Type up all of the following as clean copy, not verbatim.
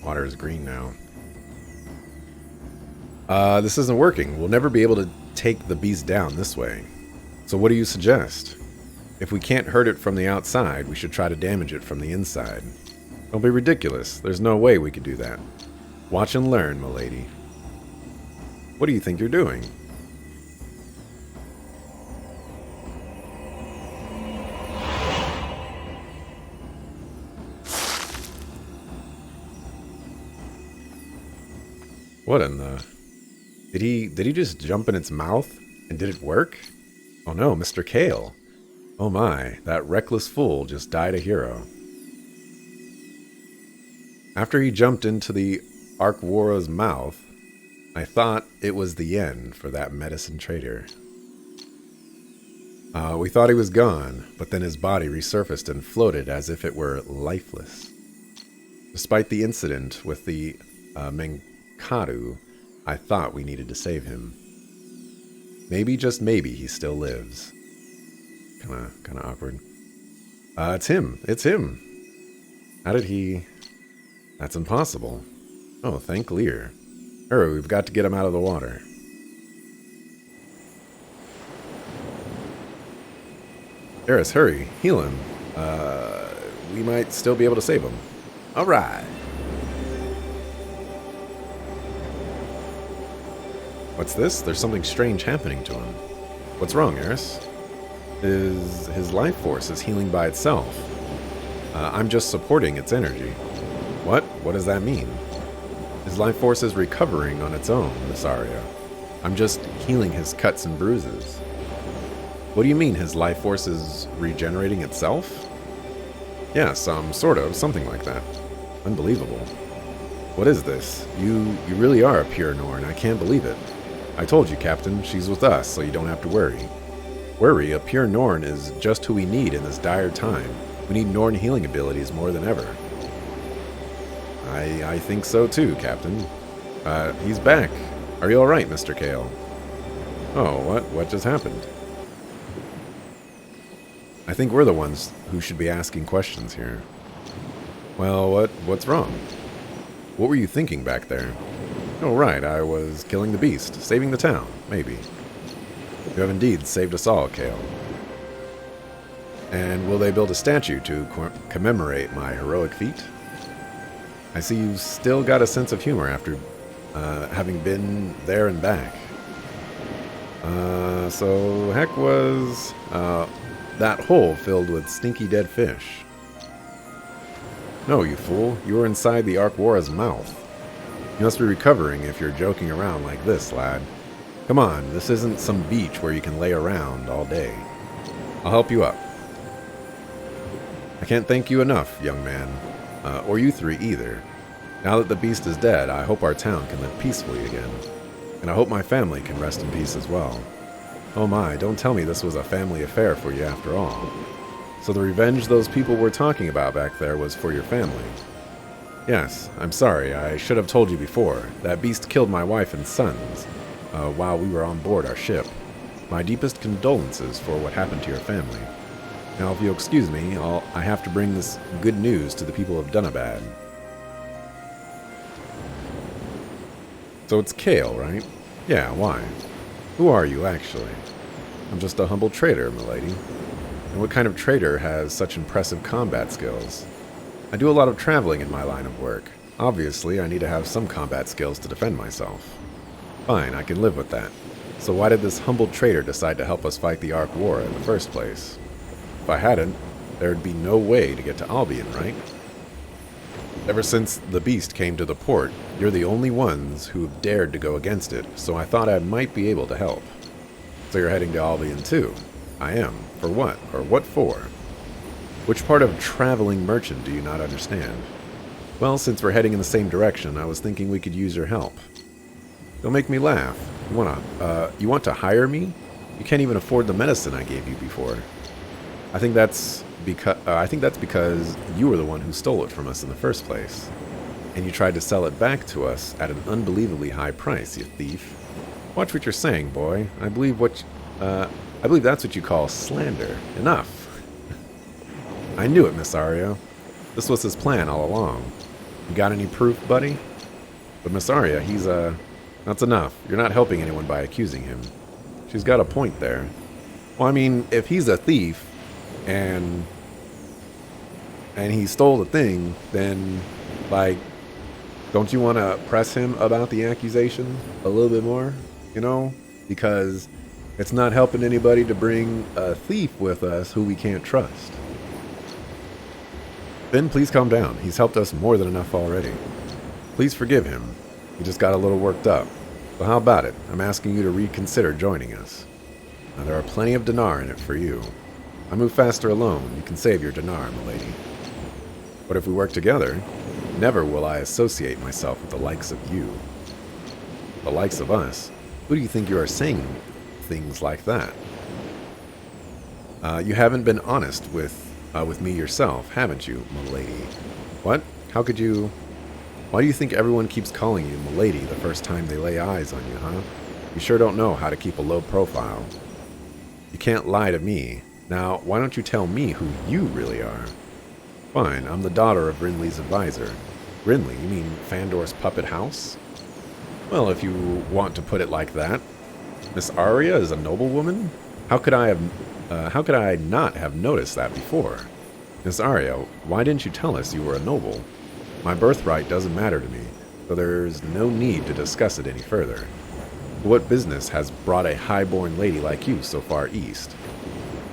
Water is green now. This isn't working. We'll never be able to take the beast down this way. So what do you suggest? If we can't hurt it from the outside, we should try to damage it from the inside. Don't be ridiculous. There's no way we could do that. Watch and learn, milady. What do you think you're doing? What in the... Did he just jump in its mouth? And did it work? Oh no, Mr. Kale. Oh my, that reckless fool just died a hero. After he jumped into the Arkwora's mouth, I thought it was the end for that medicine trader. We thought he was gone, but then his body resurfaced and floated as if it were lifeless. Despite the incident with the Menkadu, I thought we needed to save him. Maybe, just maybe, he still lives. Kinda awkward. It's him. It's him. How did he... That's impossible. Oh, thank Lear. Hurry, we've got to get him out of the water. Eris, hurry. Heal him. We might still be able to save him. Alright. What's this? There's something strange happening to him. What's wrong, Eris? His life force is healing by itself. I'm just supporting its energy. What? What does that mean? His life force is recovering on its own, Miss Arya. I'm just healing his cuts and bruises. What do you mean his life force is regenerating itself? Yes, sort of, something like that. Unbelievable. What is this? You really are a pure Norn. I can't believe it. I told you, Captain, she's with us, so you don't have to worry. Worry? A pure Norn is just who we need in this dire time. We need Norn healing abilities more than ever. I think so too, Captain. He's back. Are you alright, Mr. Kale? Oh, what just happened? I think we're the ones who should be asking questions here. Well, what's wrong? What were you thinking back there? Oh, right, I was killing the beast, saving the town, maybe. You have indeed saved us all, Kale. And will they build a statue to commemorate my heroic feat? I see you still got a sense of humor after having been there and back. So heck was that hole filled with stinky dead fish? No, you fool. You were inside the Arkwora's mouth. You must be recovering if you're joking around like this, lad. Come on, this isn't some beach where you can lay around all day. I'll help you up. I can't thank you enough, young man. Or you three either. Now that the beast is dead, I hope our town can live peacefully again. And I hope my family can rest in peace as well. Oh my, don't tell me this was a family affair for you after all. So the revenge those people were talking about back there was for your family. Yes, I'm sorry, I should have told you before. That beast killed my wife and sons while we were on board our ship. My deepest condolences for what happened to your family. Now, if you'll excuse me, I have to bring this good news to the people of Dunabad. So it's Kale, right? Yeah, why? Who are you, actually? I'm just a humble trader, milady. And what kind of trader has such impressive combat skills? I do a lot of traveling in my line of work. Obviously, I need to have some combat skills to defend myself. Fine, I can live with that. So why did this humble trader decide to help us fight the Arkwoara in the first place? If I hadn't, there'd be no way to get to Albion, right? Ever since the beast came to the port, you're the only ones who've dared to go against it, so I thought I might be able to help. So you're heading to Albion too? I am. For what? Or what for? Which part of traveling merchant do you not understand? Well, since we're heading in the same direction, I was thinking we could use your help. Don't make me laugh. You want to hire me? You can't even afford the medicine I gave you before. I think that's because you were the one who stole it from us in the first place. And you tried to sell it back to us at an unbelievably high price, you thief. Watch what you're saying, boy. I believe that's what you call slander. Enough. I knew it, Miss Arya. This was his plan all along. You got any proof, buddy? But Miss Arya, that's enough. You're not helping anyone by accusing him. She's got a point there. Well, I mean, if he's a thief and he stole the thing, then, like, don't you want to press him about the accusation a little bit more? You know? Because it's not helping anybody to bring a thief with us who we can't trust. Ben, please calm down. He's helped us more than enough already. Please forgive him. He just got a little worked up. So how about it? I'm asking you to reconsider joining us. Now, there are plenty of dinar in it for you. I move faster alone. You can save your dinar, milady. But if we work together, never will I associate myself with the likes of you. The likes of us? Who do you think you are saying things like that? You haven't been honest with me yourself, haven't you, milady? What? How could you... Why do you think everyone keeps calling you milady the first time they lay eyes on you, huh? You sure don't know how to keep a low profile. You can't lie to me. Now, why don't you tell me who you really are? Fine, I'm the daughter of Rinley's advisor. Rinley? You mean Fandor's puppet house? Well, if you want to put it like that. Miss Arya is a noblewoman? How could I not have noticed that before? Miss Arya, why didn't you tell us you were a noble? My birthright doesn't matter to me, so there's no need to discuss it any further. What business has brought a high-born lady like you so far east?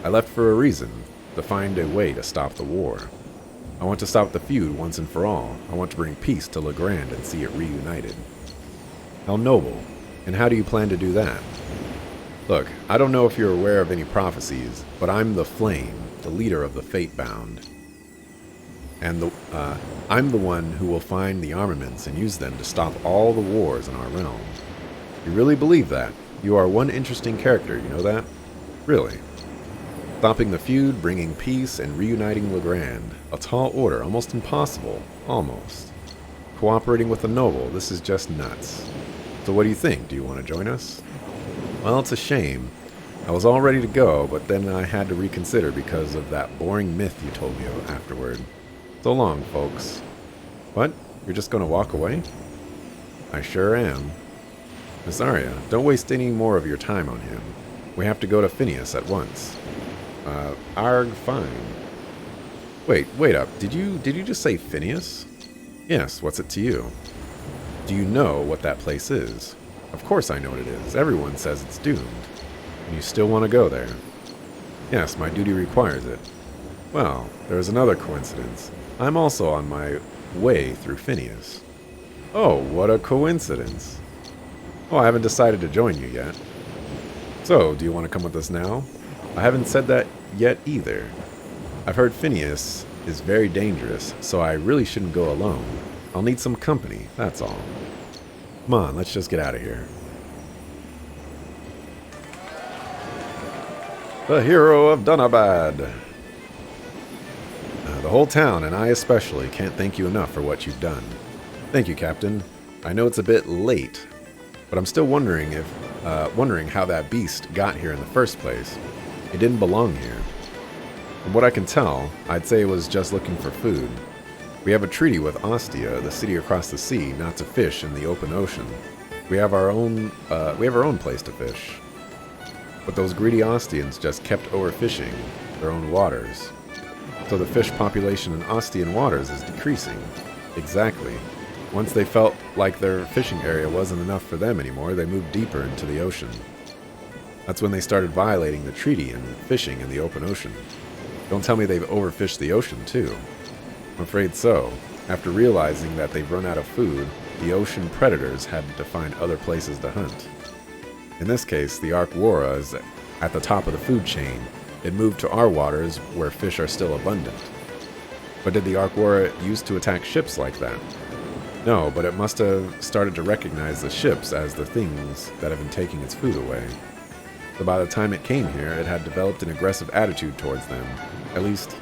I left for a reason, to find a way to stop the war. I want to stop the feud once and for all. I want to bring peace to Legrand and see it reunited. How noble, and how do you plan to do that? Look, I don't know if you're aware of any prophecies, but I'm the Flame, the leader of the Fatebound. And I'm the one who will find the armaments and use them to stop all the wars in our realm. You really believe that? You are one interesting character, you know that? Really. Stopping the feud, bringing peace, and reuniting Legrand. A tall order, almost impossible. Almost. Cooperating with the noble, this is just nuts. So what do you think? Do you want to join us? Well, it's a shame. I was all ready to go, but then I had to reconsider because of that boring myth you told me afterward. So long, folks. What? You're just going to walk away? I sure am. Miss Arya, don't waste any more of your time on him. We have to go to Phineas at once. Arg, fine. Wait up. Did you just say Phineas? Yes, what's it to you? Do you know what that place is? Of course I know what it is. Everyone says it's doomed. And you still want to go there? Yes, my duty requires it. Well, there's another coincidence. I'm also on my way through Phineas. Oh, what a coincidence. Oh, I haven't decided to join you yet. So, do you want to come with us now? I haven't said that yet either. I've heard Phineas is very dangerous, so I really shouldn't go alone. I'll need some company, that's all. Come on, let's just get out of here. The hero of Dunabad. The whole town, and I especially, can't thank you enough for what you've done. Thank you, Captain. I know it's a bit late, but I'm still wondering how that beast got here in the first place. It didn't belong here. From what I can tell, I'd say it was just looking for food. We have a treaty with Ostia, the city across the sea, not to fish in the open ocean. We have our own place to fish. But those greedy Ostians just kept overfishing their own waters. So the fish population in Ostian waters is decreasing. Exactly. Once they felt like their fishing area wasn't enough for them anymore, they moved deeper into the ocean. That's when they started violating the treaty and fishing in the open ocean. Don't tell me they've overfished the ocean, too. I'm afraid so. After realizing that they've run out of food, the ocean predators had to find other places to hunt. In this case, the Arkwara is at the top of the food chain. It moved to our waters where fish are still abundant. But did the Arkwara used to attack ships like that? No, but it must have started to recognize the ships as the things that have been taking its food away. So by the time it came here, it had developed an aggressive attitude towards them. At least,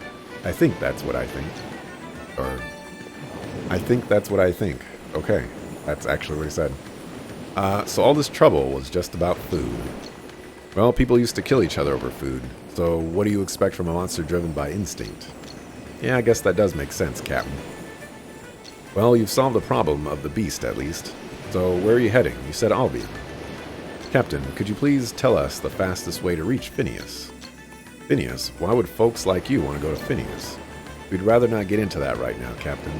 I think that's what I think. Or, I think that's what I think. Okay, that's actually what he said. So all this trouble was just about food. Well, people used to kill each other over food, so what do you expect from a monster driven by instinct? Yeah, I guess that does make sense, Captain. Well, you've solved the problem of the beast, at least. So, where are you heading? You said Albi. Captain, could you please tell us the fastest way to reach Phineas? Phineas? Why would folks like you want to go to Phineas? We'd rather not get into that right now, Captain.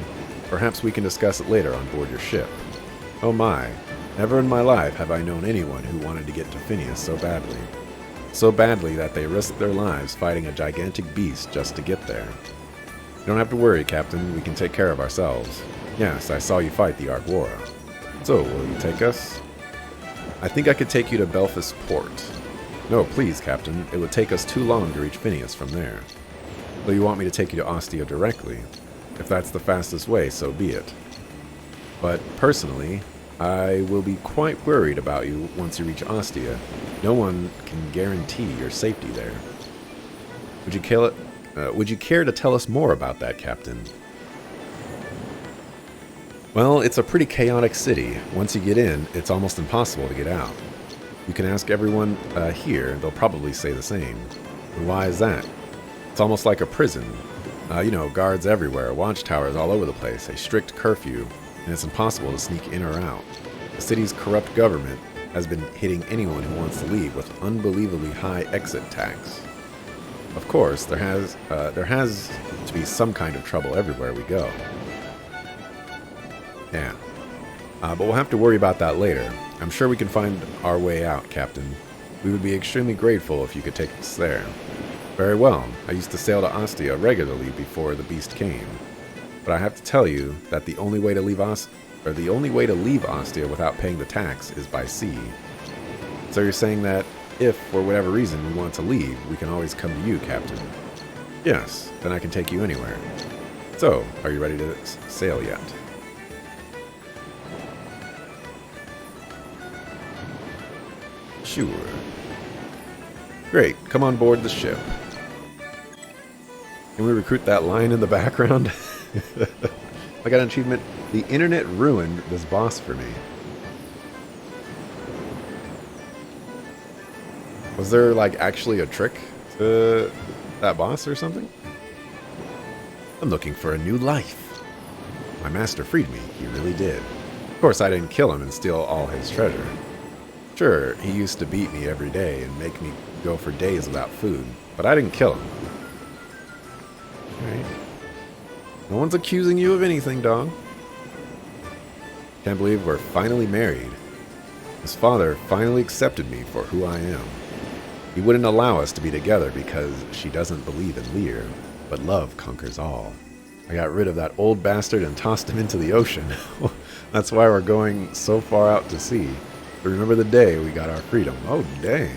Perhaps we can discuss it later on board your ship. Oh my, never in my life have I known anyone who wanted to get to Phineas so badly. So badly that they risked their lives fighting a gigantic beast just to get there. You don't have to worry, Captain. We can take care of ourselves. Yes, I saw you fight the Arguora. So, will you take us? I think I could take you to Belfast Port. No, please, Captain. It would take us too long to reach Phineas from there. Though you want me to take you to Ostia directly. If that's the fastest way, so be it. But, personally, I will be quite worried about you once you reach Ostia. No one can guarantee your safety there. Would you care to tell us more about that, Captain? Well, it's a pretty chaotic city. Once you get in, it's almost impossible to get out. You can ask everyone here, they'll probably say the same. And why is that? It's almost like a prison. Guards everywhere, watchtowers all over the place, a strict curfew, and it's impossible to sneak in or out. The city's corrupt government has been hitting anyone who wants to leave with unbelievably high exit tax. Of course, there has to be some kind of trouble everywhere we go. Yeah. But we'll have to worry about that later. I'm sure we can find our way out, Captain. We would be extremely grateful if you could take us there. Very well. I used to sail to Ostia regularly before the beast came. But I have to tell you that the only way to leave Ostia without paying the tax is by sea. So you're saying that if, for whatever reason, we want to leave, we can always come to you, Captain? Yes, then I can take you anywhere. So, are you ready to sail yet? Sure. Great, come on board the ship. Can we recruit that lion in the background? I got an achievement. The internet ruined this boss for me. Was there, actually a trick to that boss or something? I'm looking for a new life. My master freed me. He really did. Of course, I didn't kill him and steal all his treasure. Sure, he used to beat me every day and make me go for days without food, but I didn't kill him. Alright. No one's accusing you of anything, dog. Can't believe we're finally married. His father finally accepted me for who I am. He wouldn't allow us to be together because she doesn't believe in Lear, but love conquers all. I got rid of that old bastard and tossed him into the ocean. That's why we're going so far out to sea. But remember the day we got our freedom. Oh, dang.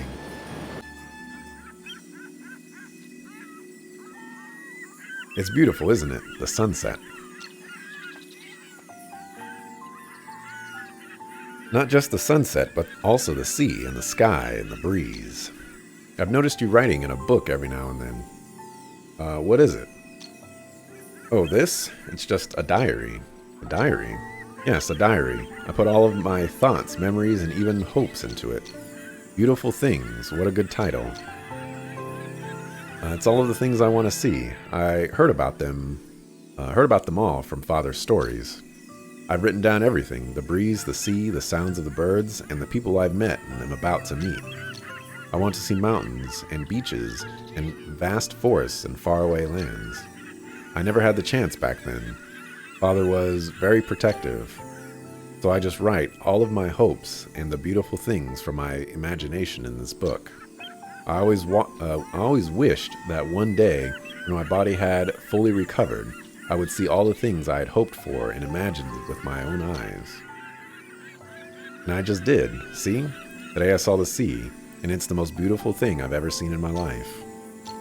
It's beautiful, isn't it? The sunset. Not just the sunset, but also the sea and the sky and the breeze. I've noticed you writing in a book every now and then. What is it? Oh, this? It's just a diary. A diary? Yes, a diary. I put all of my thoughts, memories, and even hopes into it. Beautiful Things. What a good title. It's all of the things I want to see. I heard about them all from Father's stories. I've written down everything. The breeze, the sea, the sounds of the birds, and the people I've met and am about to meet. I want to see mountains and beaches and vast forests and faraway lands. I never had the chance back then. Father was very protective. So I just write all of my hopes and the beautiful things from my imagination in this book. I always wished that one day, when my body had fully recovered, I would see all the things I had hoped for and imagined with my own eyes. And I just did. See? Today I saw the sea, and it's the most beautiful thing I've ever seen in my life.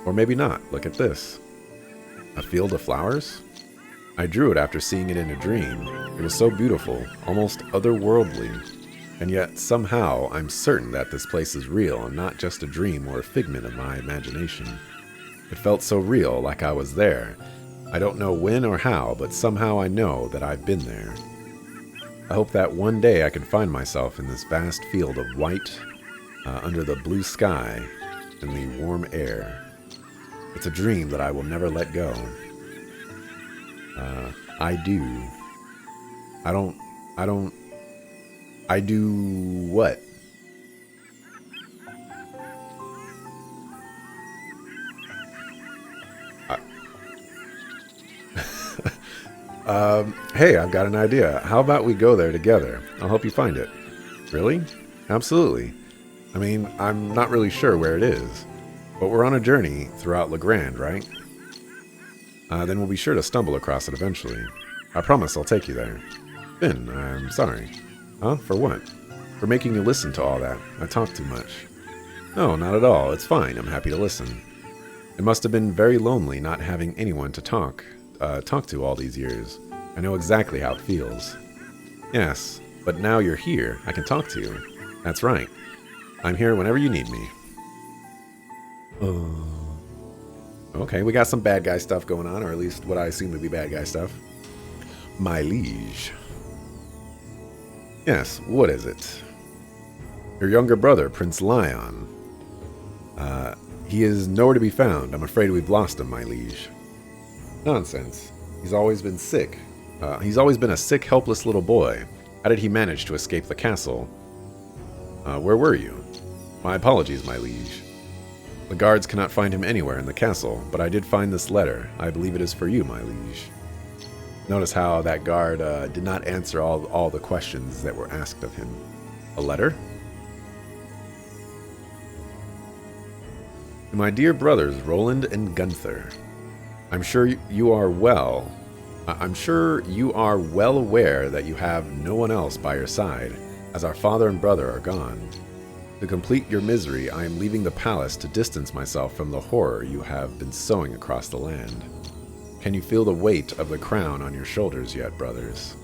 Or maybe not. Look at this. A field of flowers? I drew it after seeing it in a dream. It was so beautiful, almost otherworldly. And yet, somehow, I'm certain that this place is real and not just a dream or a figment of my imagination. It felt so real, like I was there. I don't know when or how, but somehow I know that I've been there. I hope that one day I can find myself in this vast field of white, under the blue sky and the warm air. It's a dream that I will never let go. I do. I don't... I do what? Hey, I've got an idea. How about we go there together? I'll help you find it. Really? Absolutely. I mean, I'm not really sure where it is, but we're on a journey throughout Legrand, right? Then we'll be sure to stumble across it eventually. I promise I'll take you there. Finn, I'm sorry. Huh? For what? For making you listen to all that. I talk too much. No, not at all. It's fine. I'm happy to listen. It must have been very lonely not having anyone to talk to all these years. I know exactly how it feels. Yes, but now you're here. I can talk to you. That's right. I'm here whenever you need me. Okay, we got some bad guy stuff going on, or at least what I assume to be bad guy stuff. My liege. Yes, what is it? Your younger brother, Prince Lion. He is nowhere to be found. I'm afraid we've lost him, my liege. Nonsense. He's always been sick. He's always been a sick, helpless little boy. How did he manage to escape the castle? Where were you? My apologies, my liege. The guards cannot find him anywhere in the castle, but I did find this letter. I believe it is for you, my liege. Notice how that guard did not answer all the questions that were asked of him. A letter? To my dear brothers, Roland and Gunther, I'm sure you are well aware that you have no one else by your side, as our father and brother are gone. To complete your misery, I am leaving the palace to distance myself from the horror you have been sowing across the land. Can you feel the weight of the crown on your shoulders yet, brothers?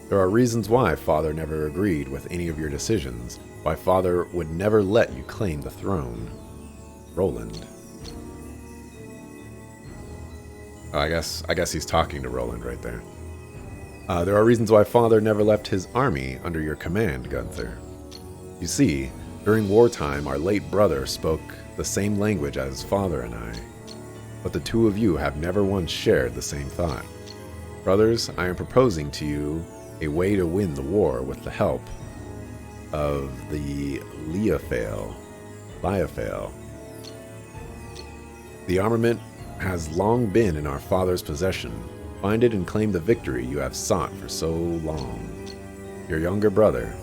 There are reasons why Father never agreed with any of your decisions, why Father would never let you claim the throne. Roland. Oh, I guess he's talking to Roland right there. There are reasons why Father never left his army under your command, Gunther. You see, during wartime, our late brother spoke the same language as Father and I, but the two of you have never once shared the same thought. Brothers, I am proposing to you a way to win the war with the help of the Liafale. The armament has long been in our father's possession. Find it and claim the victory you have sought for so long. Your younger brother.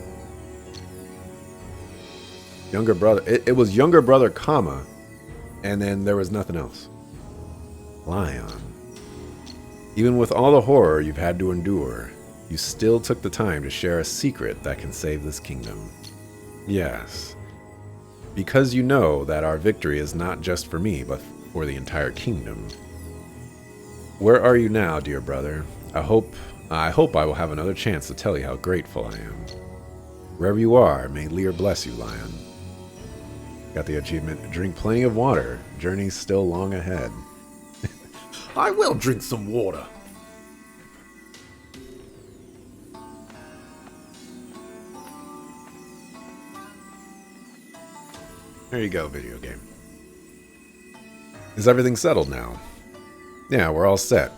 It was younger brother, comma, and then there was nothing else. Lion. Even with all the horror you've had to endure, you still took the time to share a secret that can save this kingdom. Yes. Because you know that our victory is not just for me, but for the entire kingdom. Where are you now, dear brother? I hope I will have another chance to tell you how grateful I am. Wherever you are, may Lear bless you, Lion. Got the achievement, drink plenty of water. Journey's still long ahead. I will drink some water. There you go, video game. Is everything settled now? Yeah, we're all set.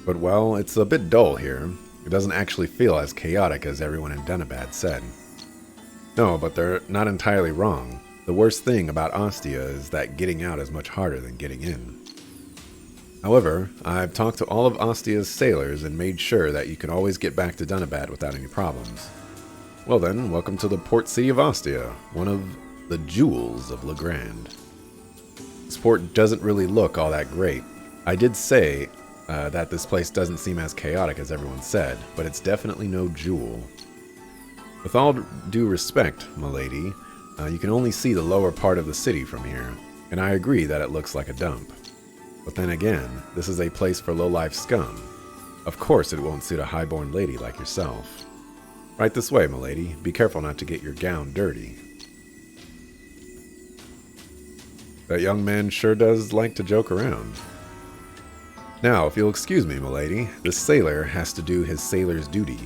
But, well, it's a bit dull here. It doesn't actually feel as chaotic as everyone in Denabad said. No, but they're not entirely wrong. The worst thing about Ostia is that getting out is much harder than getting in. However, I've talked to all of Ostia's sailors and made sure that you can always get back to Denabad without any problems. Well then, welcome to the port city of Ostia, one of the jewels of Legrand. This port doesn't really look all that great. I did say that this place doesn't seem as chaotic as everyone said, but it's definitely no jewel. With all due respect, milady, you can only see the lower part of the city from here, and I agree that it looks like a dump. But then again, this is a place for low-life scum. Of course it won't suit a high-born lady like yourself. Right this way, milady. Be careful not to get your gown dirty. That young man sure does like to joke around. Now, if you'll excuse me, milady, this sailor has to do his sailor's duty.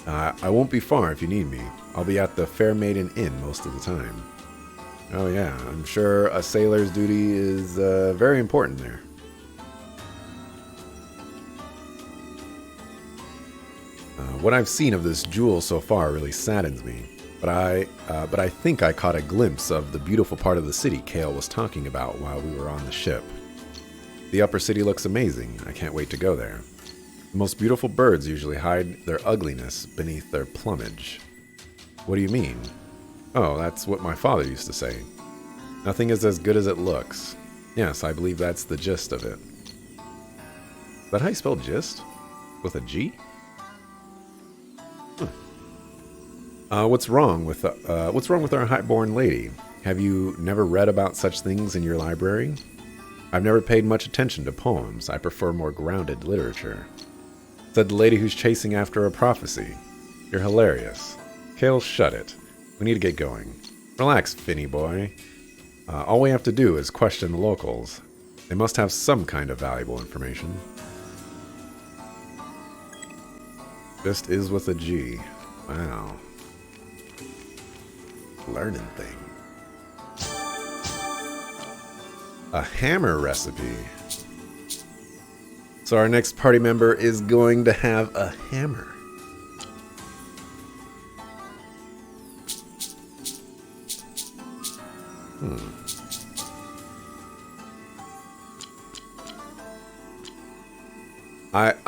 I won't be far if you need me. I'll be at the Fair Maiden Inn most of the time. Oh yeah, I'm sure a sailor's duty is very important there. What I've seen of this jewel so far really saddens me. But I think I caught a glimpse of the beautiful part of the city Kale was talking about while we were on the ship. The upper city looks amazing. I can't wait to go there. The most beautiful birds usually hide their ugliness beneath their plumage. What do you mean? Oh, that's what my father used to say. Nothing is as good as it looks. Yes, I believe that's the gist of it. Is that how you spell gist? With a G? What's wrong with our highborn lady? Have you never read about such things in your library? I've never paid much attention to poems. I prefer more grounded literature. Said the lady who's chasing after a prophecy. You're hilarious. Kale, shut it. We need to get going. Relax, Finny boy. All we have to do is question the locals. They must have some kind of valuable information. Just is with a G. Wow. Learning thing. A hammer recipe. So our next party member is going to have a hammer.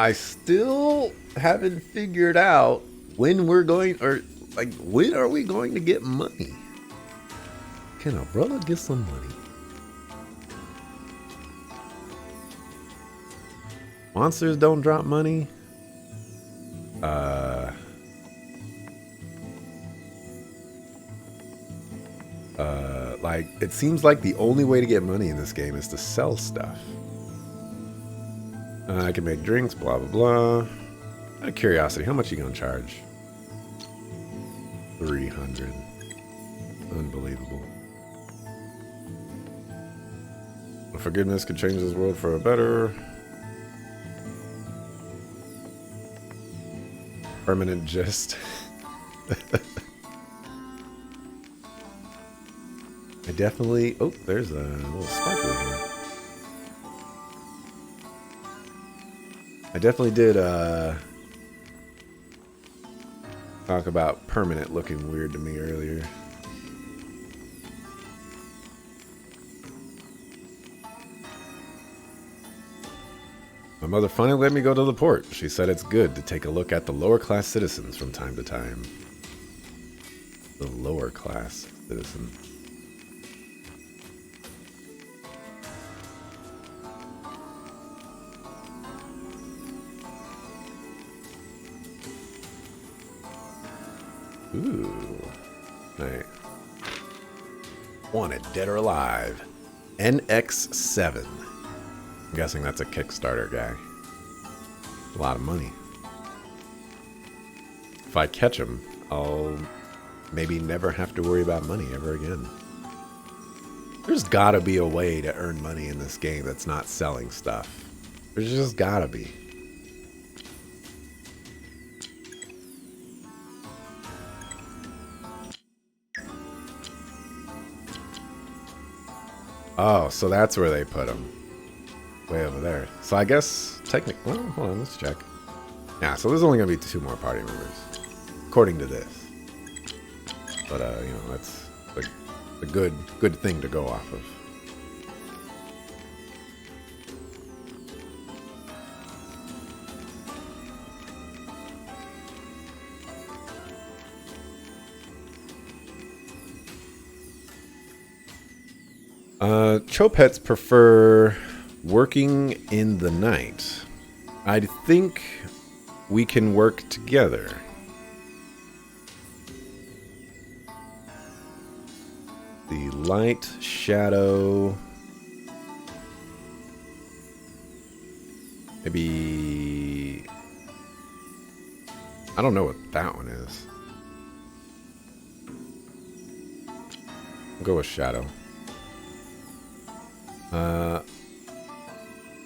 I still haven't figured out when we're going, or like, when are we going to get money? Can a brother get some money? Monsters don't drop money. Like, it seems like the only way to get money in this game is to sell stuff. I can make drinks, blah, blah, blah. Out of curiosity, how much are you gonna charge? 300. Unbelievable. Forgiveness could change this world for a better. Permanent gist. I definitely... Oh, there's a little sparkly here. I definitely did talk about permanent looking weird to me earlier. My mother finally let me go to the port. She said it's good to take a look at the lower class citizens from time to time. The lower class citizen. Ooh. Right. Wanted dead or alive. NX7. I'm guessing that's a Kickstarter guy. A lot of money. If I catch him, I'll maybe never have to worry about money ever again. There's gotta be a way to earn money in this game that's not selling stuff. There's just gotta be. Oh, so that's where they put them. Way over there. So I guess technically... Well, hold on, let's check. Yeah, so there's only going to be 2 more party members. According to this. But, you know, that's a good thing to go off of. Chopets prefer working in the night. I think we can work together. The light, shadow... Maybe... I don't know what that one is. I'll go with shadow.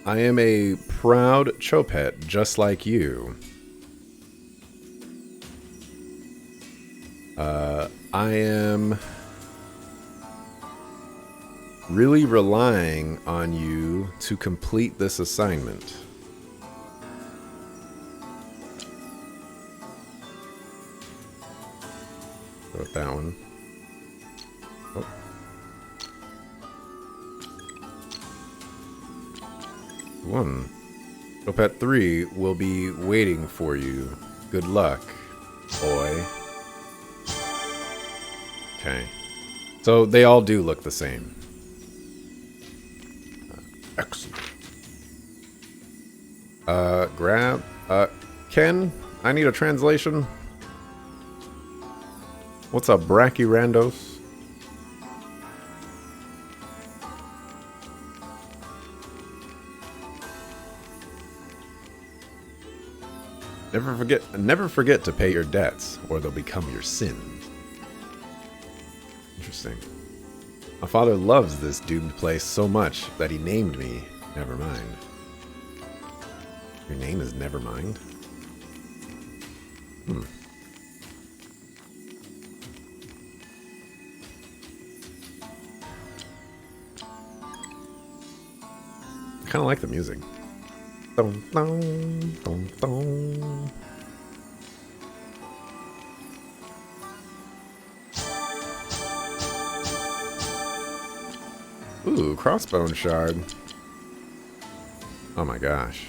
I am a proud Chopet just like you. I am really relying on you to complete this assignment. with that one. Oh. One. Topet 3 will be waiting for you. Good luck, boy. Okay. So they all do look the same. Excellent. Grab. Ken, I need a translation. What's up, Brachyrandos? Never forget to pay your debts, or they'll become your sins. Interesting. My father loves this doomed place so much that he named me Nevermind. Your name is Nevermind? I kind of like the music. Dum, dum, dum, dum. Ooh, crossbone shard. Oh my gosh.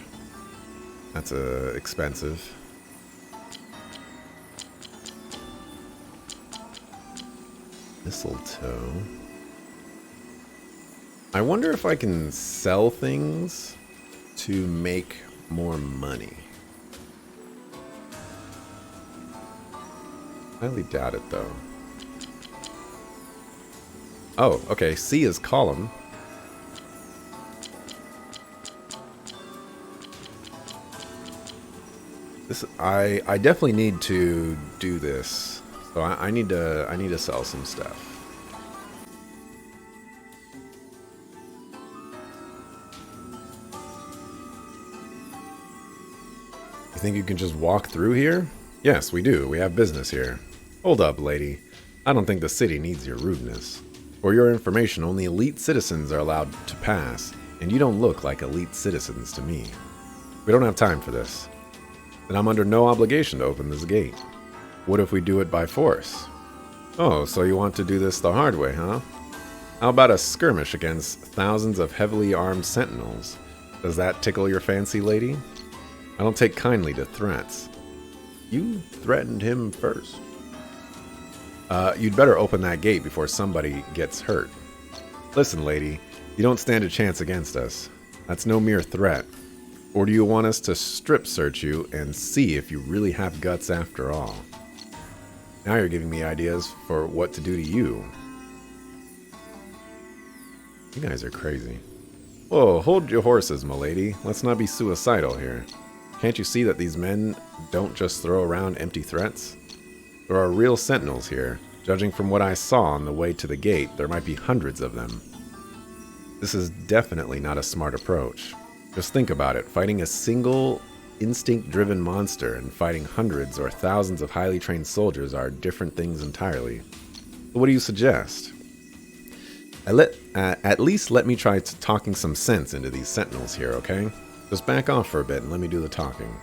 That's expensive. Mistletoe. I wonder if I can sell things to make more money. Highly doubt it though. Oh, okay. C is column. This I definitely need to do this. So I need to sell some stuff. You think you can just walk through here? Yes, we do. We have business here. Hold up, lady. I don't think the city needs your rudeness. For your information, only elite citizens are allowed to pass, and you don't look like elite citizens to me. We don't have time for this. Then I'm under no obligation to open this gate. What if we do it by force? Oh, so you want to do this the hard way, huh? How about a skirmish against thousands of heavily armed sentinels? Does that tickle your fancy, lady? I don't take kindly to threats. You threatened him first. You'd better open that gate before somebody gets hurt. Listen, lady, you don't stand a chance against us. That's no mere threat. Or do you want us to strip search you and see if you really have guts after all? Now you're giving me ideas for what to do to you. You guys are crazy. Whoa, hold your horses, milady. Let's not be suicidal here. Can't you see that these men don't just throw around empty threats? There are real sentinels here. Judging from what I saw on the way to the gate, there might be hundreds of them. This is definitely not a smart approach. Just think about it. Fighting a single instinct-driven monster and fighting hundreds or thousands of highly trained soldiers are different things entirely. So what do you suggest? At least let me try talking some sense into these sentinels here, okay? Just back off for a bit and let me do the talking.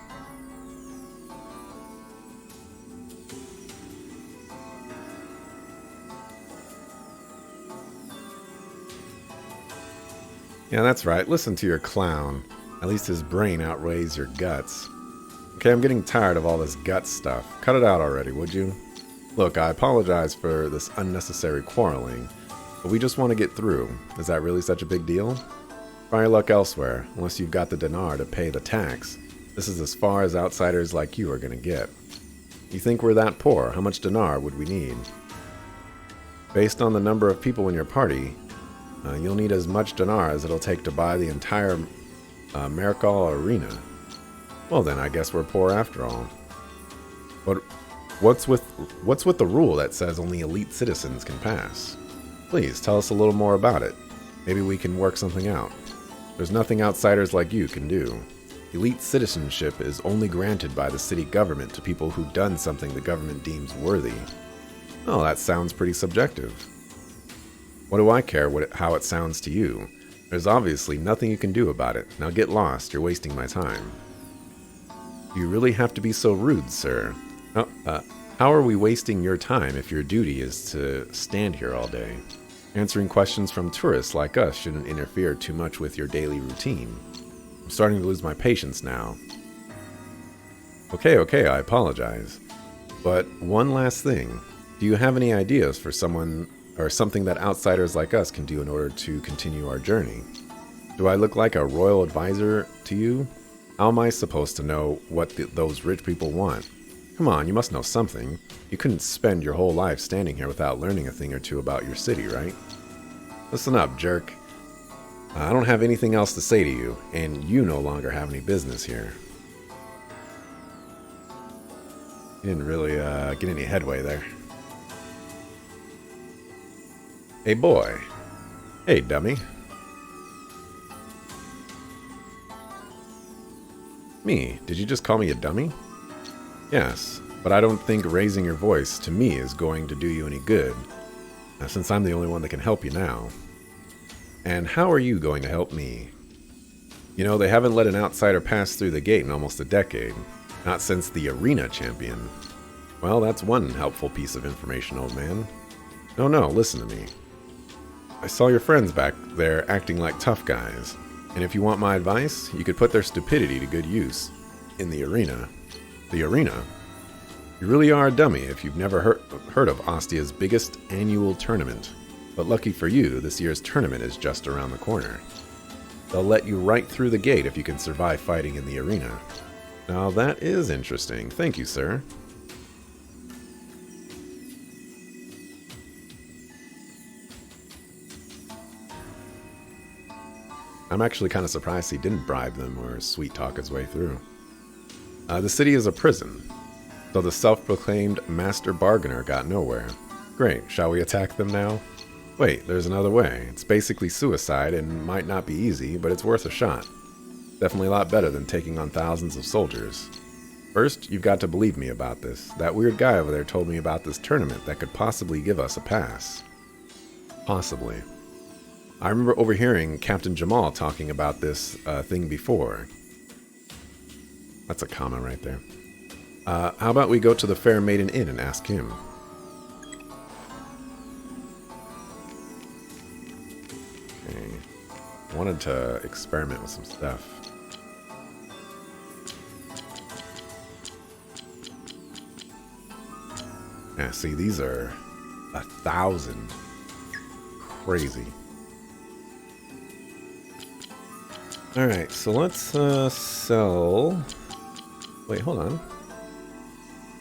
Yeah, that's right. Listen to your clown. At least his brain outweighs your guts. Okay, I'm getting tired of all this guts stuff. Cut it out already, would you? Look, I apologize for this unnecessary quarreling, but we just want to get through. Is that really such a big deal? Try your luck elsewhere, unless you've got the dinar to pay the tax. This is as far as outsiders like you are going to get. You think we're that poor? How much dinar would we need? Based on the number of people in your party, you'll need as much dinar as it'll take to buy the entire Merkal arena. Well then, I guess we're poor after all. But what's with the rule that says only elite citizens can pass? Please, tell us a little more about it. Maybe we can work something out. There's nothing outsiders like you can do. Elite citizenship is only granted by the city government to people who've done something the government deems worthy. Oh, that sounds pretty subjective. What do I care how it sounds to you? There's obviously nothing you can do about it. Now get lost, you're wasting my time. Do you really have to be so rude, sir? Oh, How are we wasting your time if your duty is to stand here all day? Answering questions from tourists like us shouldn't interfere too much with your daily routine. I'm starting to lose my patience now. Okay, I apologize. But one last thing. Do you have any ideas for someone or something that outsiders like us can do in order to continue our journey? Do I look like a royal advisor to you? How am I supposed to know what those rich people want? Come on, you must know something. You couldn't spend your whole life standing here without learning a thing or two about your city, right? Listen up, jerk. I don't have anything else to say to you, and you no longer have any business here. You didn't really get any headway there. Hey, boy. Hey, dummy. Me? Did you just call me a dummy? Yes, but I don't think raising your voice to me is going to do you any good, since I'm the only one that can help you now. And how are you going to help me? You know, they haven't let an outsider pass through the gate in almost a decade. Not since the arena champion. Well, that's one helpful piece of information, old man. No, listen to me. I saw your friends back there acting like tough guys. And if you want my advice, you could put their stupidity to good use. In the arena. The arena? You really are a dummy if you've never heard of Ostia's biggest annual tournament. But lucky for you, this year's tournament is just around the corner. They'll let you right through the gate if you can survive fighting in the arena. Now that is interesting. Thank you, sir. I'm actually kind of surprised he didn't bribe them or sweet talk his way through. The city is a prison, so the self-proclaimed master bargainer got nowhere. Great, shall we attack them now? Wait, there's another way. It's basically suicide and might not be easy, but it's worth a shot. Definitely a lot better than taking on thousands of soldiers. First, you've got to believe me about this. That weird guy over there told me about this tournament that could possibly give us a pass. Possibly. I remember overhearing Captain Jamal talking about this thing before. That's a comma right there. How about we go to the Fair Maiden Inn and ask him? Okay. I wanted to experiment with some stuff. Yeah, see, these are 1,000. Crazy. Alright, so let's sell... Wait, hold on.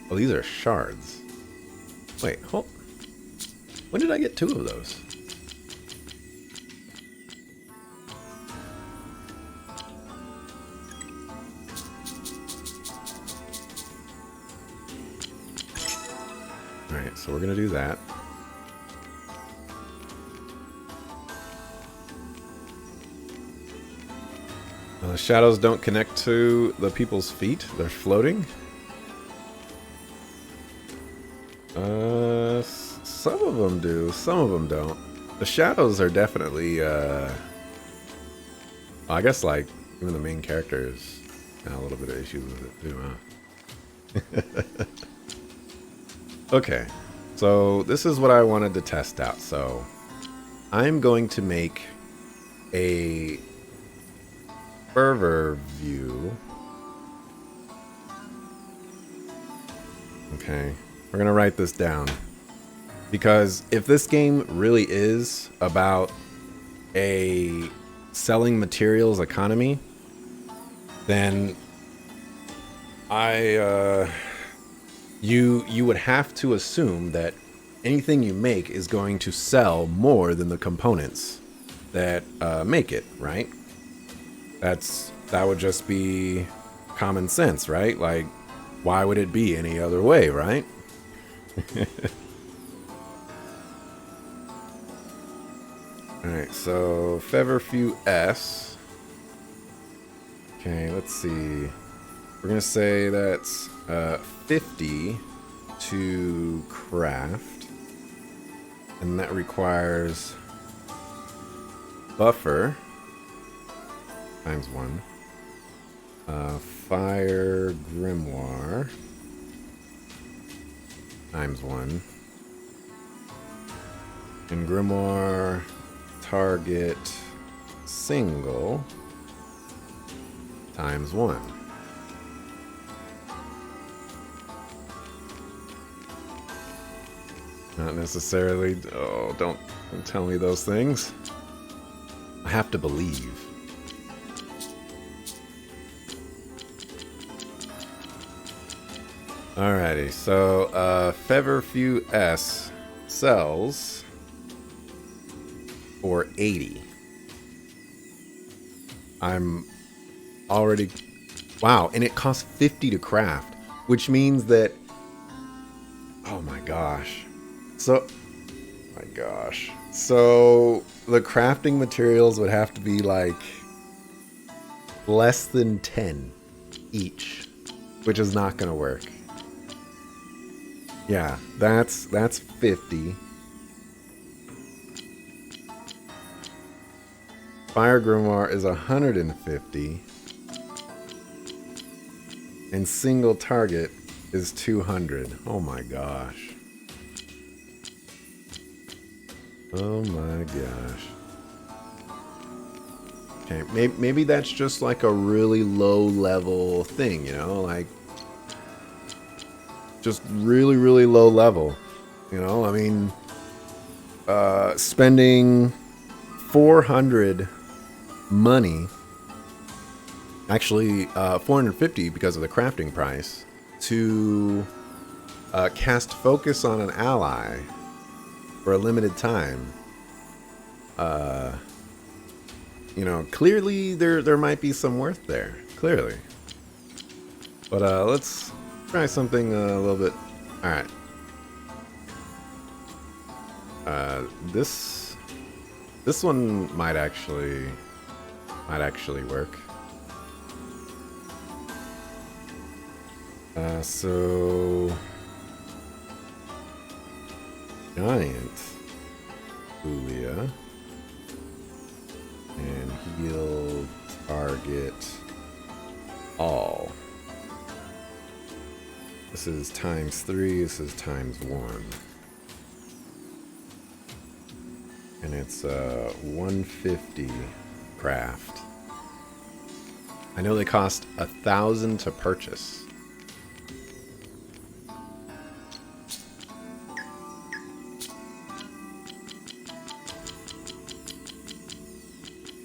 Oh, these are shards. Wait, hold... When did I get 2 of those? Alright, so we're gonna do that. The shadows don't connect to the people's feet. They're floating. Some of them do. Some of them don't. The shadows are definitely, I guess, like, even the main characters have a little bit of issues with it, too, huh? Okay. So, this is what I wanted to test out. So, I'm going to make a fervor view. Okay, we're gonna write this down because if this game really is about a selling materials economy, then you would have to assume that anything you make is going to sell more than the components that make it, right? That would just be common sense, right? Like, why would it be any other way, right? Alright, so Feverfew S. Okay, let's see. We're gonna say that's 50 to craft. And that requires buffer times 1. Fire Grimoire. times 1. And Grimoire target single times 1. Not necessarily. Oh, don't tell me those things. I have to believe. Alrighty, so Feverfew S sells for 80. I'm already... Wow, and it costs 50 to craft, which means that... Oh my gosh. So... My gosh. So, the crafting materials would have to be like... less than 10 each, which is not going to work. Yeah, that's 50. Fire Grimoire is 150. And single target is 200. Oh my gosh. Oh my gosh. Okay, maybe that's just like a really low level thing, you know? Like, just really, really low level. You know, I mean, spending 400 money, actually 450 because of the crafting price, to cast focus on an ally for a limited time. You know, clearly there might be some worth there, clearly. But let's try something a little bit. All right. This one might actually work. So giant Julia and heal target all. This is times 3, this is times 1. And it's 150 craft. I know they cost 1,000 to purchase.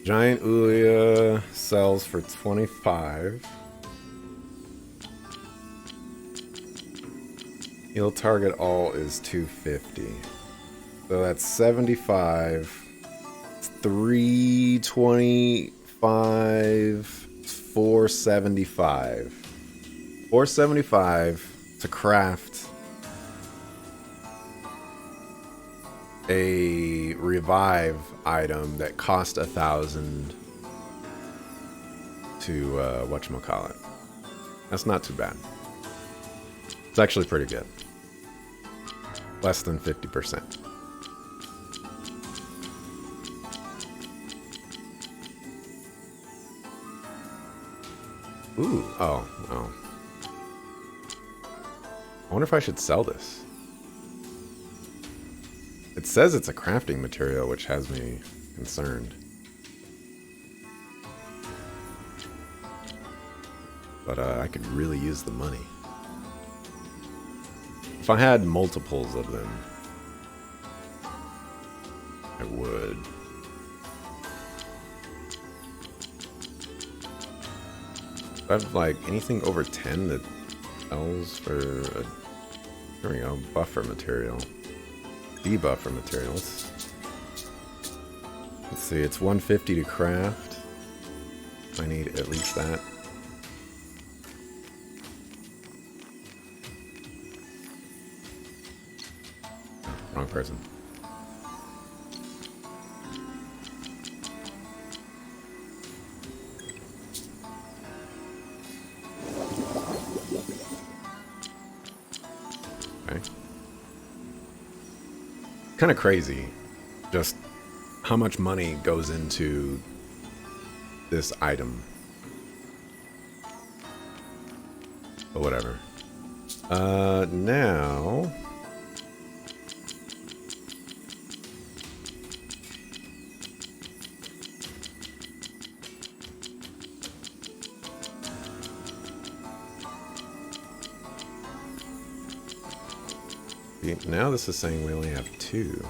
Giant Ulia sells for 25. He'll target all is 250. So that's 75. 325. 475. 475 to craft a revive item that cost 1,000 to whatchamacallit. That's not too bad. It's actually pretty good. Less than 50%. Ooh, oh. I wonder if I should sell this. It says it's a crafting material, which has me concerned. But I could really use the money. If I had multiples of them, I would. If I have like anything over 10 that sells for a, there we go, buffer material. Debuffer materials. Let's see, it's 150 to craft. I need at least that. Wrong person. Okay. Kind of crazy, just how much money goes into this item. But whatever. Now Now this is saying we only have 2.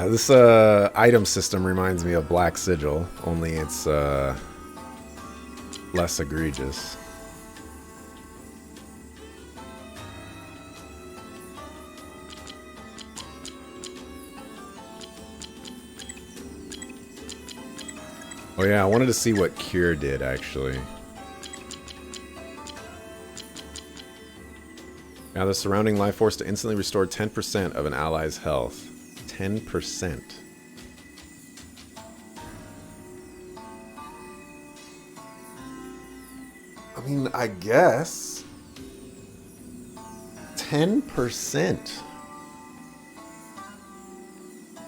This item system reminds me of Black Sigil, only it's less egregious. Oh yeah, I wanted to see what Cure did, actually. Now the surrounding life force to instantly restore 10% of an ally's health. 10%. I mean, I guess. 10%.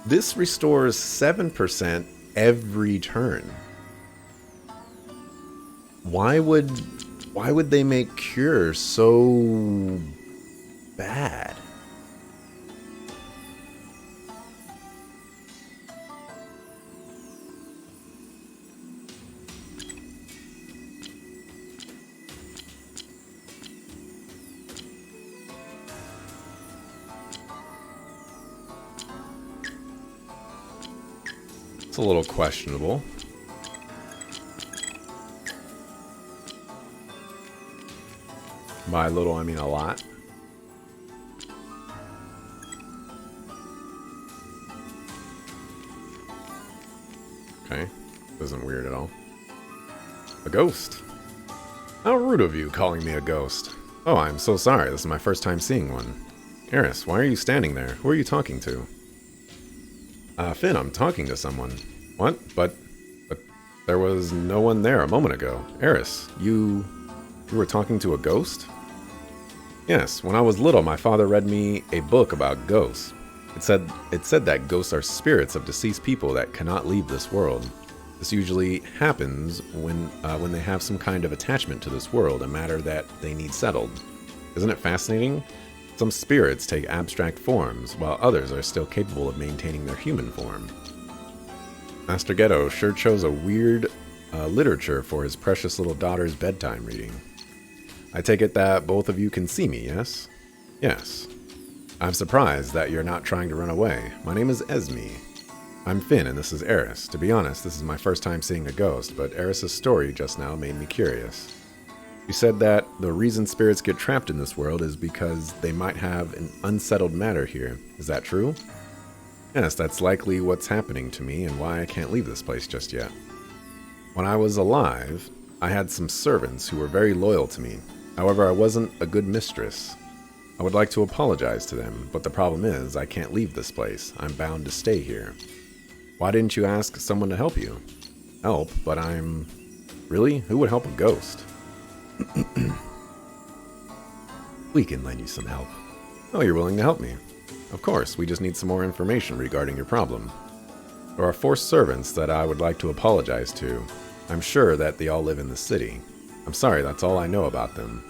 This restores 7% every turn. Why would they make Cure so bad? It's a little questionable. By little, I mean a lot. Okay. Isn't weird at all. A ghost. How rude of you calling me a ghost. Oh, I'm so sorry. This is my first time seeing one. Eris, why are you standing there? Who are you talking to? Finn, I'm talking to someone. What? But there was no one there a moment ago. Eris, you were talking to a ghost? Yes, when I was little, my father read me a book about ghosts. It said that ghosts are spirits of deceased people that cannot leave this world. This usually happens when they have some kind of attachment to this world, a matter that they need settled. Isn't it fascinating? Some spirits take abstract forms, while others are still capable of maintaining their human form. Master Ghetto sure chose a weird literature for his precious little daughter's bedtime reading. I take it that both of you can see me, yes? Yes. I'm surprised that you're not trying to run away. My name is Esme. I'm Finn, and this is Eris. To be honest, this is my first time seeing a ghost, but Eris's story just now made me curious. You said that the reason spirits get trapped in this world is because they might have an unsettled matter here. Is that true? Yes, that's likely what's happening to me and why I can't leave this place just yet. When I was alive, I had some servants who were very loyal to me. However, I wasn't a good mistress. I would like to apologize to them, but the problem is I can't leave this place. I'm bound to stay here. Why didn't you ask someone to help you? Help? But I'm... Really? Who would help a ghost? We can lend you some help. Oh, you're willing to help me? Of course, we just need some more information regarding your problem. There are 4 servants that I would like to apologize to. I'm sure that they all live in the city. I'm sorry, that's all I know about them.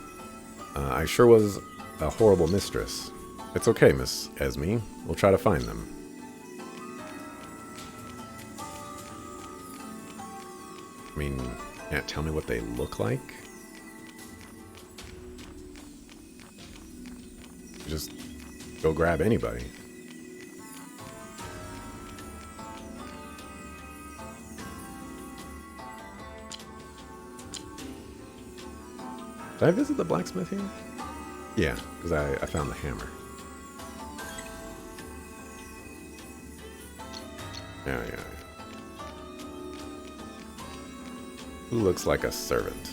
I sure was a horrible mistress. It's okay, Miss Esme. We'll try to find them. I mean, can't tell me what they look like? Just go grab anybody. Did I visit the blacksmith here? Yeah, because I found the hammer. Yeah. Who looks like a servant?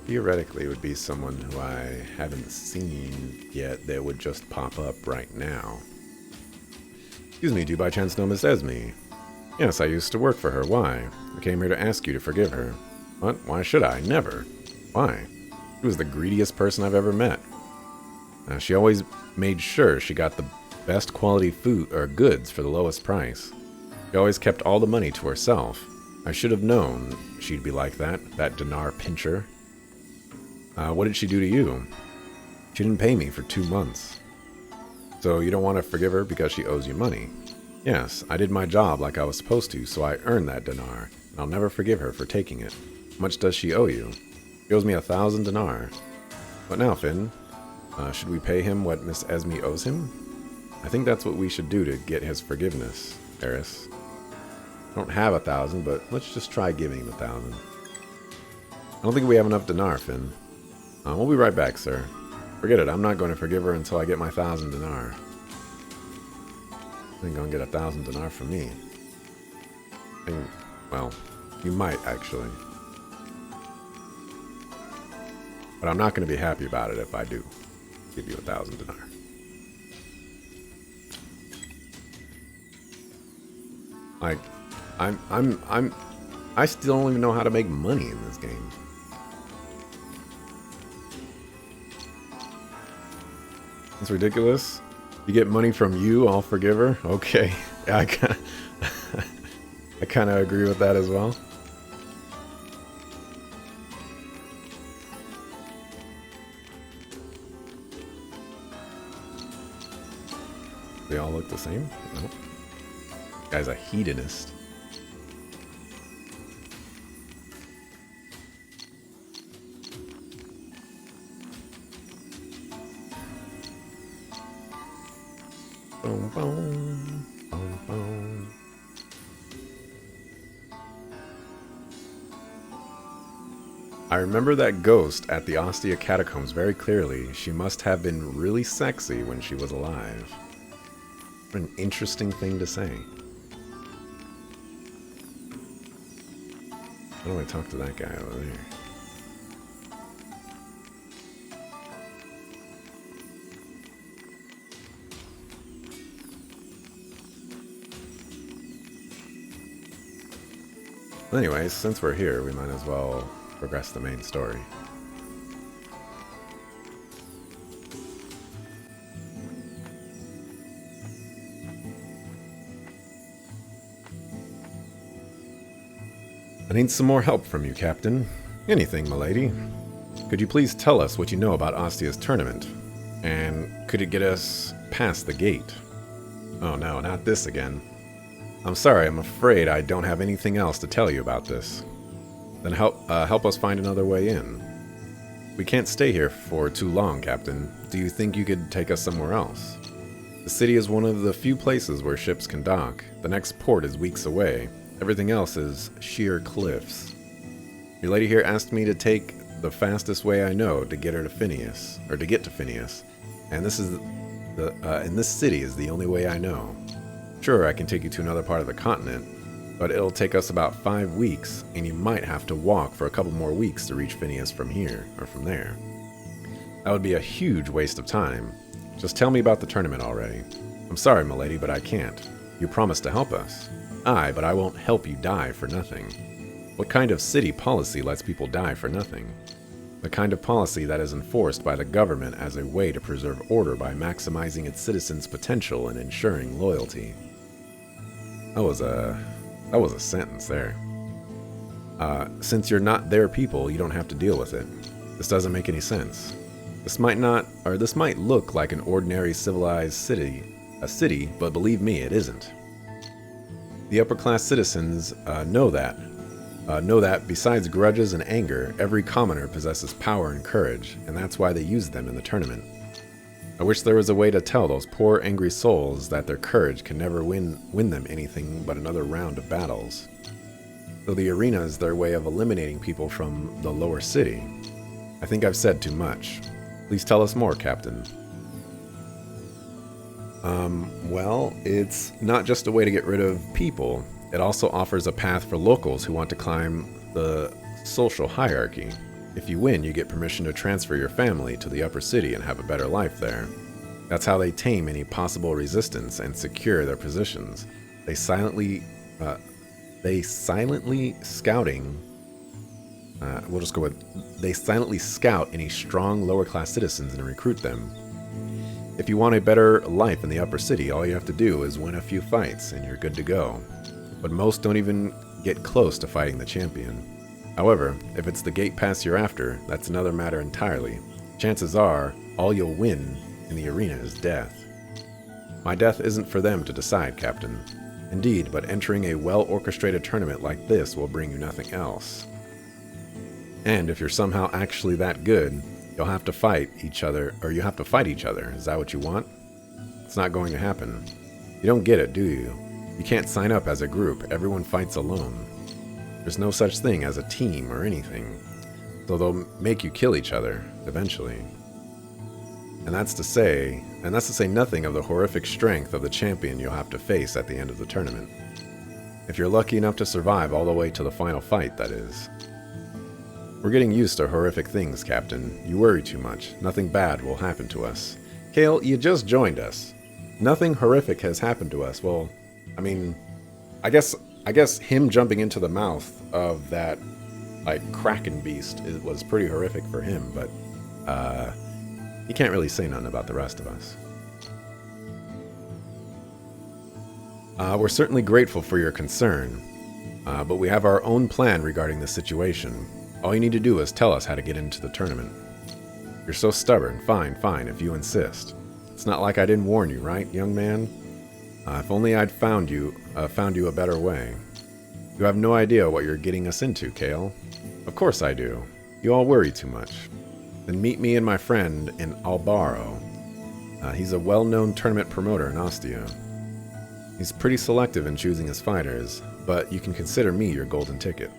Theoretically, it would be someone who I haven't seen yet that would just pop up right now. Excuse me, do you by chance know Miss Esme? Yes, I used to work for her. Why? I came here to ask you to forgive her. What? Why should I? Never. Why? She was the greediest person I've ever met. She always made sure she got the best quality food or goods for the lowest price. She always kept all the money to herself. I should have known she'd be like that dinar pincher. What did she do to you? She didn't pay me for 2 months. So you don't want to forgive her because she owes you money? Yes, I did my job like I was supposed to, so I earned that dinar, and I'll never forgive her for taking it. How much does she owe you? She owes me 1,000 dinar. What now, Finn? Should we pay him what Miss Esme owes him? I think that's what we should do to get his forgiveness, Eris. I don't have 1,000, but let's just try giving him 1,000. I don't think we have enough dinar, Finn. We'll be right back, sir. Forget it, I'm not going to forgive her until I get my 1,000 dinar. You ain't gonna get 1,000 dinar from me. Well, you might, actually. But I'm not gonna be happy about it if I do give you 1,000 dinar. Like, I still don't even know how to make money in this game. It's ridiculous. You get money from you, I'll forgive her? Okay. Yeah, I kind of agree with that as well. They all look the same? Nope. Guy's a hedonist. Boom, boom, boom, boom. I remember that ghost at the Ostia catacombs very clearly. She must have been really sexy when she was alive. What an interesting thing to say. How do I talk to that guy over there? Anyways, since we're here, we might as well progress the main story. I need some more help from you, Captain. Anything, milady. Could you please tell us what you know about Ostia's tournament? And could it get us past the gate? Oh no, not this again. I'm sorry, I'm afraid I don't have anything else to tell you about this. Then help us find another way in. We can't stay here for too long, Captain. Do you think you could take us somewhere else? The city is one of the few places where ships can dock. The next port is weeks away. Everything else is sheer cliffs. Your lady here asked me to take the fastest way I know to get her to Phineas, or to get to Phineas. And this city is the only way I know. Sure, I can take you to another part of the continent, but it'll take us about 5 weeks, and you might have to walk for a couple more weeks to reach Phineas from here, or from there. That would be a huge waste of time. Just tell me about the tournament already. I'm sorry, milady, but I can't. You promised to help us. Aye, but I won't help you die for nothing. What kind of city policy lets people die for nothing? The kind of policy that is enforced by the government as a way to preserve order by maximizing its citizens' potential and ensuring loyalty. That was a sentence there. Since you're not their people, you don't have to deal with it. This doesn't make any sense. This might look like an ordinary civilized city, but believe me, it isn't. The upper-class citizens know that besides grudges and anger, every commoner possesses power and courage, and that's why they use them in the tournament. I wish there was a way to tell those poor, angry souls that their courage can never win them anything but another round of battles. Though the arena is their way of eliminating people from the lower city. I think I've said too much. Please tell us more, Captain. Well, it's not just a way to get rid of people. It also offers a path for locals who want to climb the social hierarchy. If you win, you get permission to transfer your family to the upper city and have a better life there. That's how they tame any possible resistance and secure their positions. They silently scouting. We'll just go with, they silently scout any strong lower-class citizens and recruit them. If you want a better life in the upper city, all you have to do is win a few fights, and you're good to go. But most don't even get close to fighting the champion. However, if it's the gate pass you're after, that's another matter entirely. Chances are, all you'll win in the arena is death. My death isn't for them to decide, Captain. Indeed, but entering a well-orchestrated tournament like this will bring you nothing else. And if you're somehow actually that good, you'll have to fight each other, or you have to fight each other. Is that what you want? It's not going to happen. You don't get it, do you? You can't sign up as a group. Everyone fights alone. There's no such thing as a team or anything. So they'll make you kill each other, eventually. And that's to say nothing of the horrific strength of the champion you'll have to face at the end of the tournament. If you're lucky enough to survive all the way to the final fight, that is. We're getting used to horrific things, Captain. You worry too much. Nothing bad will happen to us. Kale, you just joined us. Nothing horrific has happened to us. Well, I mean, I guess him jumping into the mouth of that, like, kraken beast was pretty horrific for him, but, you can't really say nothing about the rest of us. We're certainly grateful for your concern, but we have our own plan regarding the situation. All you need to do is tell us how to get into the tournament. You're so stubborn. Fine, if you insist. It's not like I didn't warn you, right, young man? If only I'd found you a better way. You have no idea what you're getting us into, Kale. Of course I do. You all worry too much. Then meet me and my friend in Albaro. He's a well-known tournament promoter in Ostia. He's pretty selective in choosing his fighters, but you can consider me your golden ticket.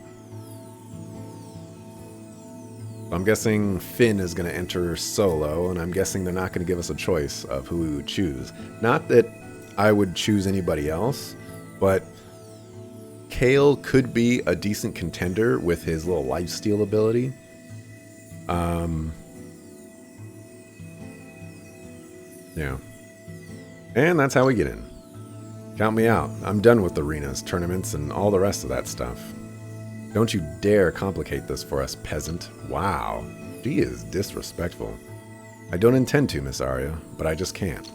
I'm guessing Finn is going to enter solo, and I'm guessing they're not going to give us a choice of who we would choose. Not that I would choose anybody else, but Kale could be a decent contender with his little lifesteal ability. Yeah. And that's how we get in. Count me out. I'm done with arenas, tournaments, and all the rest of that stuff. Don't you dare complicate this for us, peasant. Wow. She is disrespectful. I don't intend to, Miss Arya, but I just can't.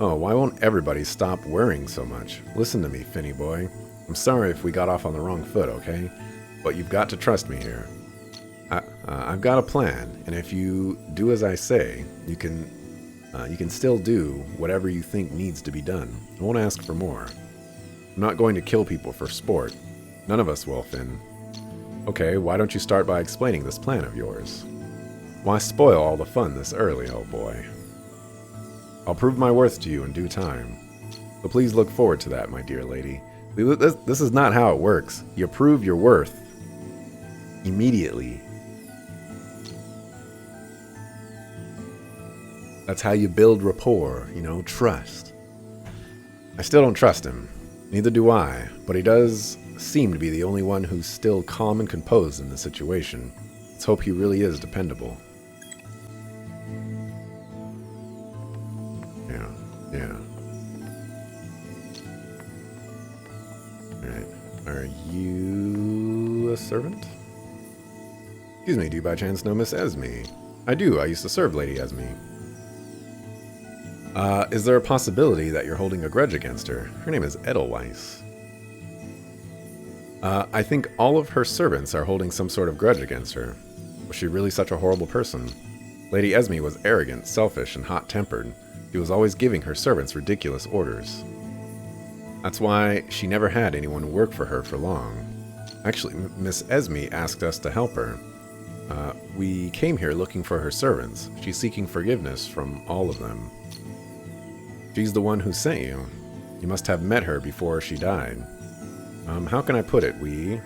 Oh, why won't everybody stop worrying so much? Listen to me, Finny boy. I'm sorry if we got off on the wrong foot, okay? But you've got to trust me here. I've got a plan, and if you do as I say, you can still do whatever you think needs to be done. I won't ask for more. I'm not going to kill people for sport. None of us will, Finn. Okay, why don't you start by explaining this plan of yours? Why spoil all the fun this early, old boy? I'll prove my worth to you in due time. So please look forward to that, my dear lady. This is not how it works. You prove your worth immediately. That's how you build rapport, trust. I still don't trust him. Neither do I, but he does seem to be the only one who's still calm and composed in the situation. Let's hope he really is dependable. Yeah. Alright. Are you a servant? Excuse me, do you by chance know Miss Esme? I do. I used to serve Lady Esme. Is there a possibility that you're holding a grudge against her? Her name is Edelweiss. I think all of her servants are holding some sort of grudge against her. Was she really such a horrible person? Lady Esme was arrogant, selfish, and hot-tempered. She was always giving her servants ridiculous orders. That's why she never had anyone work for her for long. Actually, Miss Esme asked us to help her. We came here looking for her servants. She's seeking forgiveness from all of them. She's the one who sent you. You must have met her before she died. How can I put it? We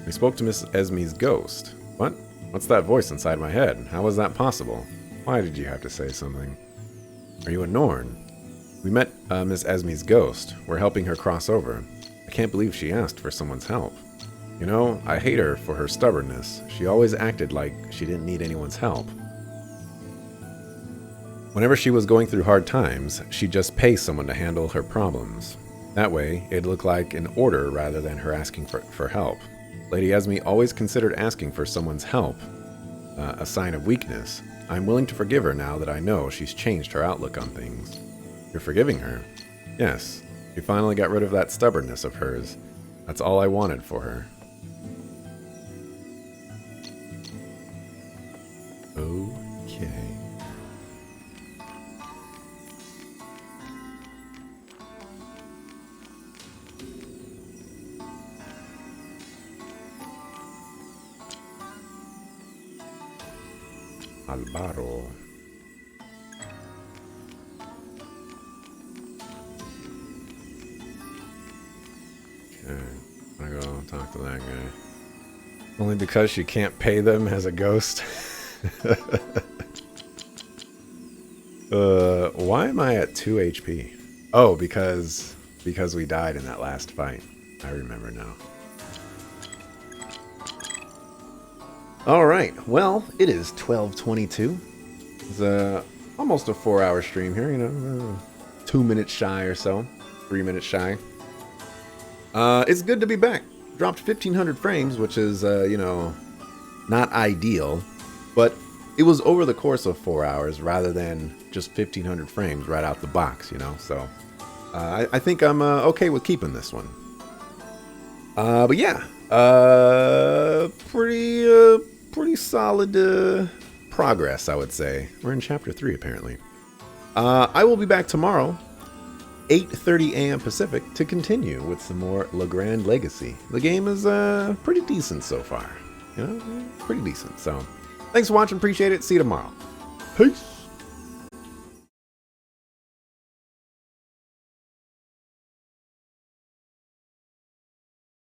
spoke to Miss Esme's ghost. What? What's that voice inside my head? How was that possible? Why did you have to say something? Are you a Norn? We met Miss Esme's ghost. We're helping her cross over. I can't believe she asked for someone's help. I hate her for her stubbornness. She always acted like she didn't need anyone's help. Whenever she was going through hard times, she'd just pay someone to handle her problems. That way, it'd look like an order rather than her asking for help. Lady Esme always considered asking for someone's help a sign of weakness. I'm willing to forgive her now that I know she's changed her outlook on things. You're forgiving her? Yes. She finally got rid of that stubbornness of hers. That's all I wanted for her. Okay. Albaro. Okay, I'm gonna go talk to that guy. Only because she can't pay them as a ghost. Why am I at 2 HP? Oh, because we died in that last fight. I remember now. Alright, well, it is 12:22. It's almost a 4-hour stream here, you know, 2 minutes shy or so. 3 minutes shy. It's good to be back. Dropped 1,500 frames, which is, you know, not ideal, but it was over the course of 4 hours rather than just 1,500 frames right out the box, you know, so I think I'm okay with keeping this one. But yeah, pretty solid progress, I would say. We're in chapter 3 apparently. I will be back tomorrow, 8:30 a.m. Pacific, to continue with some more Legrand Legacy. The game is pretty decent so far, you know, pretty decent. So thanks for watching, appreciate it. See you tomorrow. Peace.